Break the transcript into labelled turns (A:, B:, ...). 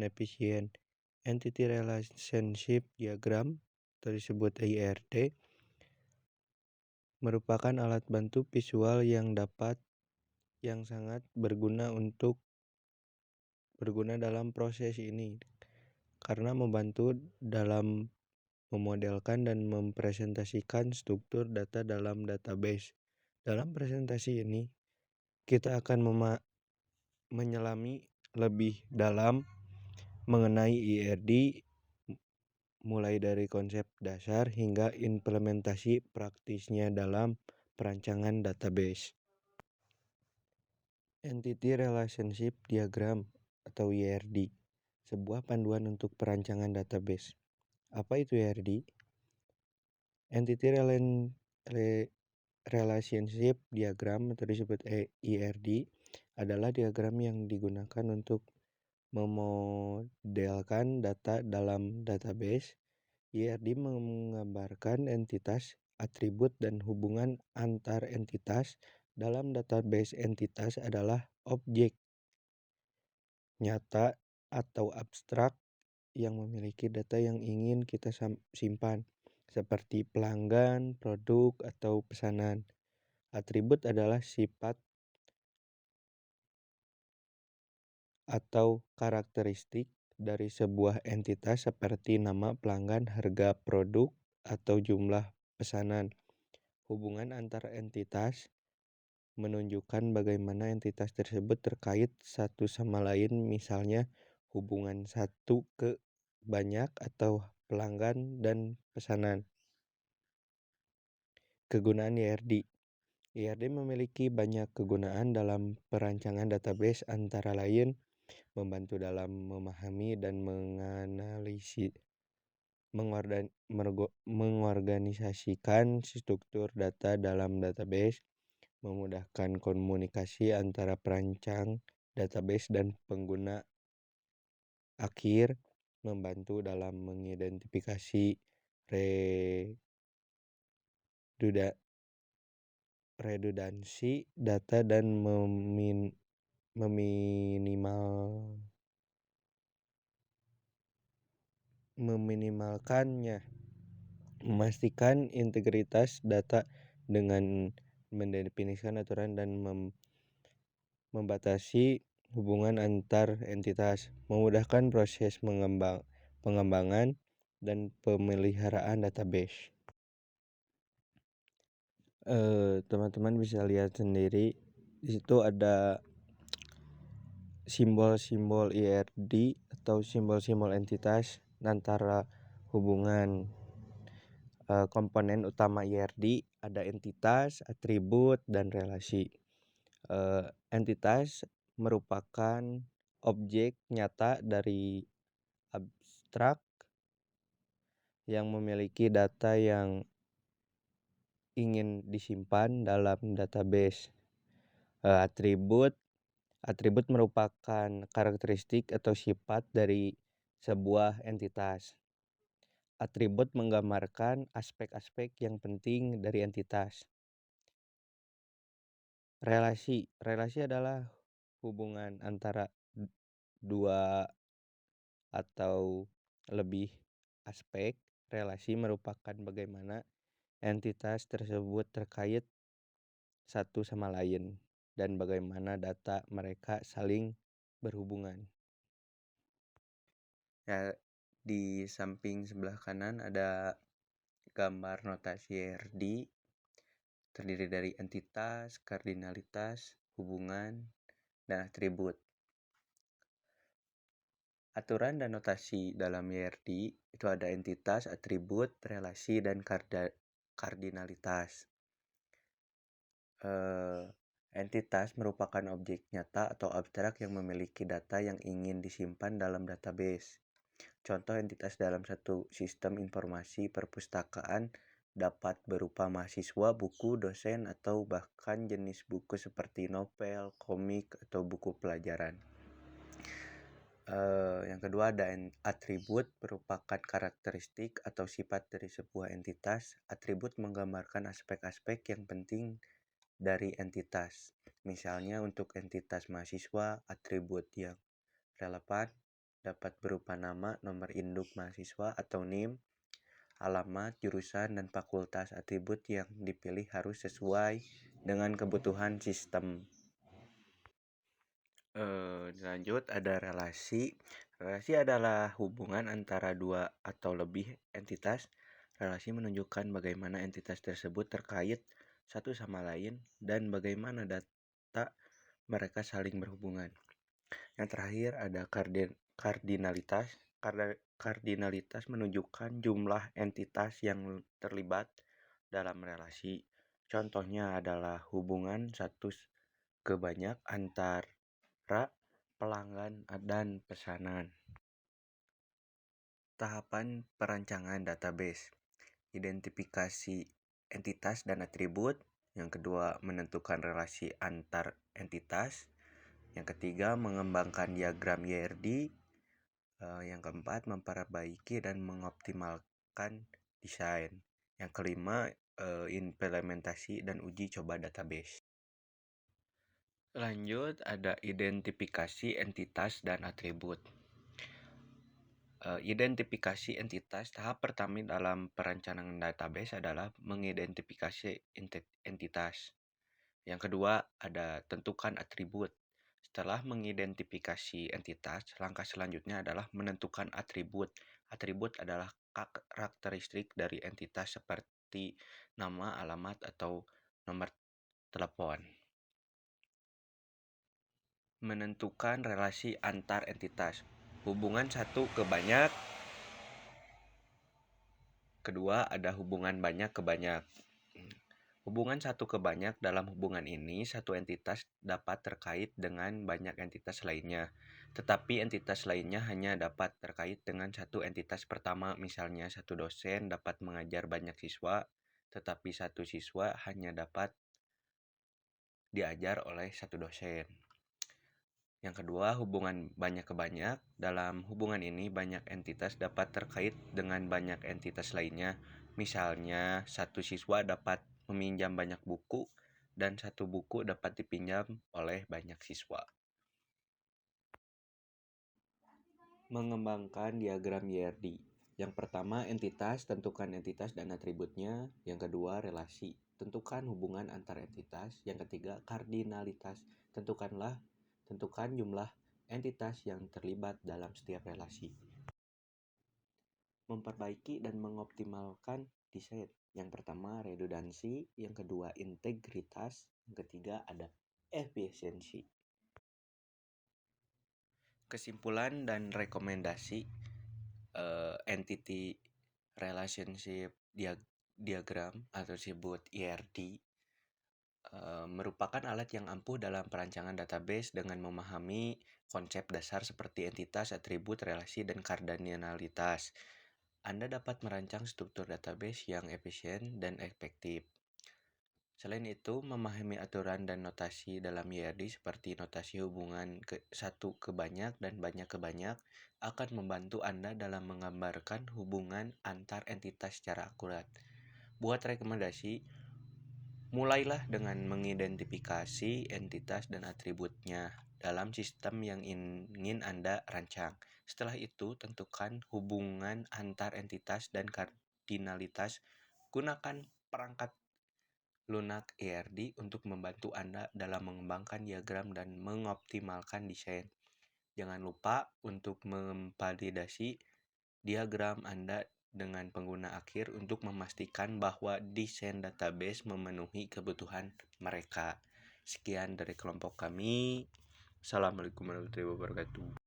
A: dengan efisien. Entity Relationship Diagram atau disebut ERD merupakan alat bantu visual yang sangat berguna dalam proses ini karena membantu dalam memodelkan dan mempresentasikan struktur data dalam database. Dalam presentasi ini, kita akan menyelami lebih dalam mengenai ERD, mulai dari konsep dasar hingga implementasi praktisnya dalam perancangan database. Entity Relationship Diagram atau ERD, sebuah panduan untuk perancangan database. Apa itu ERD? Entity Relationship Diagram atau disebut ERD adalah diagram yang digunakan untuk memodelkan data dalam database. ERD menggambarkan entitas, atribut, dan hubungan antar entitas. Dalam database, entitas adalah objek nyata atau abstrak yang memiliki data yang ingin kita simpan, seperti pelanggan, produk, atau pesanan. Atribut adalah sifat atau karakteristik dari sebuah entitas seperti nama pelanggan, harga produk, atau jumlah pesanan. Hubungan antar entitas menunjukkan bagaimana entitas tersebut terkait satu sama lain, misalnya hubungan satu ke banyak atau pelanggan dan pesanan. Kegunaan ERD. ERD memiliki banyak kegunaan dalam perancangan database, antara lain membantu dalam memahami dan mengorganisasikan struktur data dalam database, memudahkan komunikasi antara perancang database dan pengguna akhir, membantu dalam mengidentifikasi redundansi data dan meminimalkannya, memastikan integritas data dengan mendefinisikan aturan dan membatasi hubungan antar entitas, memudahkan proses pengembangan dan pemeliharaan database. Teman-teman bisa lihat sendiri di situ ada simbol-simbol ERD atau simbol-simbol entitas antara hubungan komponen utama ERD. Ada entitas, atribut, dan relasi. Entitas merupakan objek nyata dari abstrak yang memiliki data yang ingin disimpan dalam database. Atribut merupakan karakteristik atau sifat dari sebuah entitas. Atribut menggambarkan aspek-aspek yang penting dari entitas. Relasi adalah hubungan antara dua atau lebih aspek. Relasi merupakan bagaimana entitas tersebut terkait satu sama lain dan bagaimana data mereka saling berhubungan. Ya, di samping sebelah kanan ada gambar notasi ERD, terdiri dari entitas, kardinalitas, hubungan, dan atribut. Aturan dan notasi dalam ERD itu ada entitas, atribut, relasi, dan kardinalitas. Entitas merupakan objek nyata atau abstrak yang memiliki data yang ingin disimpan dalam database. Contoh entitas dalam satu sistem informasi perpustakaan dapat berupa mahasiswa, buku, dosen, atau bahkan jenis buku seperti novel, komik, atau buku pelajaran. Yang kedua ada atribut, merupakan karakteristik atau sifat dari sebuah entitas. Atribut menggambarkan aspek-aspek yang penting dari entitas. Misalnya untuk entitas mahasiswa, atribut yang relevan dapat berupa nama, nomor induk mahasiswa atau NIM, alamat, jurusan, dan fakultas. Atribut yang dipilih harus sesuai dengan kebutuhan sistem. Lanjut, ada relasi. Relasi adalah hubungan antara dua atau lebih entitas. Relasi menunjukkan bagaimana entitas tersebut terkait satu sama lain dan bagaimana data mereka saling berhubungan. Yang terakhir ada kardinalitas. Kardinalitas menunjukkan jumlah entitas yang terlibat dalam relasi. Contohnya adalah hubungan satu ke banyak antara pelanggan dan pesanan. Tahapan perancangan database. Identifikasi entitas dan atribut. Yang kedua, menentukan relasi antar entitas. Yang ketiga, mengembangkan diagram YRD. Yang keempat, memperbaiki dan mengoptimalkan desain. Yang kelima, implementasi dan uji coba database. Lanjut, ada identifikasi entitas dan atribut. Identifikasi entitas. Tahap pertama dalam perencanaan database adalah mengidentifikasi entitas. Yang kedua, ada tentukan atribut. Setelah mengidentifikasi entitas, langkah selanjutnya adalah menentukan atribut. Atribut adalah karakteristik dari entitas seperti nama, alamat, atau nomor telepon. Menentukan relasi antar entitas. Hubungan satu ke banyak. Kedua, ada hubungan banyak ke banyak. Hubungan satu ke banyak. Dalam hubungan ini, satu entitas dapat terkait dengan banyak entitas lainnya. Tetapi entitas lainnya hanya dapat terkait dengan satu entitas pertama. Misalnya, satu dosen dapat mengajar banyak siswa, tetapi satu siswa hanya dapat diajar oleh satu dosen. Yang kedua, hubungan banyak ke banyak. Dalam hubungan ini, banyak entitas dapat terkait dengan banyak entitas lainnya. Misalnya, satu siswa dapat meminjam banyak buku, dan satu buku dapat dipinjam oleh banyak siswa. Mengembangkan diagram YRD. Yang pertama, entitas. Tentukan entitas dan atributnya. Yang kedua, relasi. Tentukan hubungan antar entitas. Yang ketiga, kardinalitas. Tentukan jumlah entitas yang terlibat dalam setiap relasi. Memperbaiki dan mengoptimalkan desain. Yang pertama, redundansi. Yang kedua, integritas. Yang ketiga, ada efisiensi. Kesimpulan dan rekomendasi. Entity Relationship Diagram atau disebut ERD merupakan alat yang ampuh dalam perancangan database dengan memahami konsep dasar seperti entitas, atribut, relasi, dan kardinalitas. Anda dapat merancang struktur database yang efisien dan efektif. Selain itu, memahami aturan dan notasi dalam YRD seperti notasi hubungan satu ke banyak dan banyak ke banyak akan membantu Anda dalam menggambarkan hubungan antar entitas secara akurat. Buat rekomendasi, mulailah dengan mengidentifikasi entitas dan atributnya dalam sistem yang ingin Anda rancang. Setelah itu, tentukan hubungan antar entitas dan kardinalitas. Gunakan perangkat lunak ERD untuk membantu Anda dalam mengembangkan diagram dan mengoptimalkan desain. Jangan lupa untuk memvalidasi diagram Anda dengan pengguna akhir untuk memastikan bahwa desain database memenuhi kebutuhan mereka. Sekian dari kelompok kami. Assalamualaikum warahmatullahi wabarakatuh.